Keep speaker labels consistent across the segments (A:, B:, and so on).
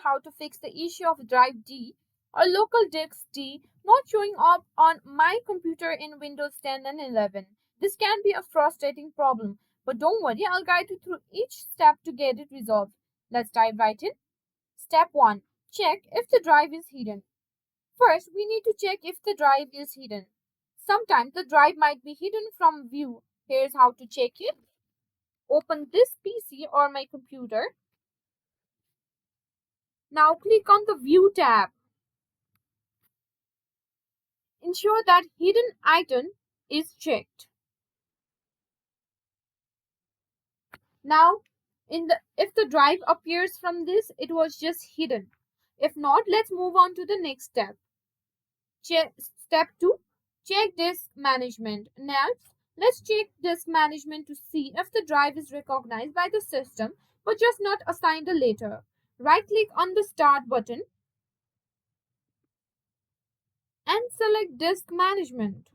A: how to fix the issue of drive D or local disk D not showing up on my computer in Windows 10 and 11. This can be a frustrating problem, but don't worry, I'll guide you through each step to get it resolved. Let's dive right in. Step 1. Check if the drive is hidden. First, we need to check if the drive is hidden. Sometimes the drive might be hidden from view. Here's how to check it. Open this PC or my computer. Now click on the View tab. Ensure that Hidden Item is checked. Now, if the drive appears from this, it was just hidden. If not, let's move on to the next step. Step 2. Check disk management. Next, let's check disk management to see if the drive is recognized by the system but just not assigned a letter. Right-click on the Start button and select Disk Management.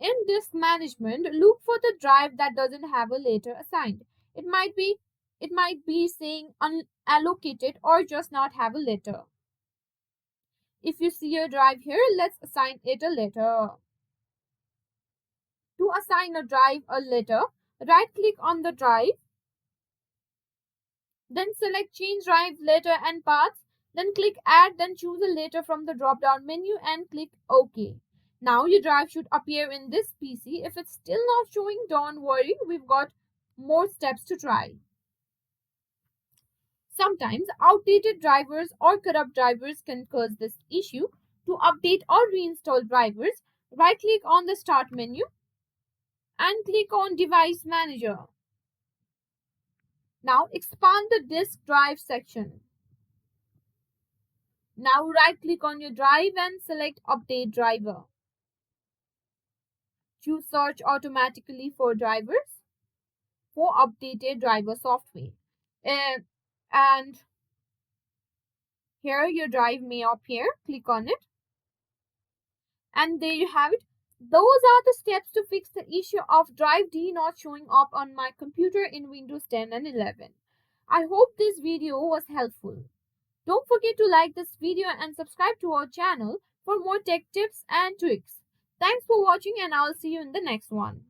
A: In Disk Management, look for the drive that doesn't have a letter assigned. It might be saying unallocated or just not have a letter. If you see a drive here, let's assign it a letter. To assign a drive a letter, right-click on the drive. Then select Change Drive Letter and Paths. Then click Add, then choose a letter from the drop-down menu and click OK. Now your drive should appear in this PC. If it's still not showing, don't worry, we've got more steps to try. Sometimes outdated drivers or corrupt drivers can cause this issue. To update or reinstall drivers, right-click on the Start menu and click on Device Manager. Now expand the disk drive section. Now right-click on your drive and select Update Driver. Choose Search automatically for drivers for updated driver software. And here your drive may appear. Click on it. And there you have it. Those are the steps to fix the issue of drive D not showing up on my computer in Windows 10 and 11. I hope this video was helpful. Don't forget to like this video and subscribe to our channel for more tech tips and tricks. Thanks for watching and I'll see you in the next one.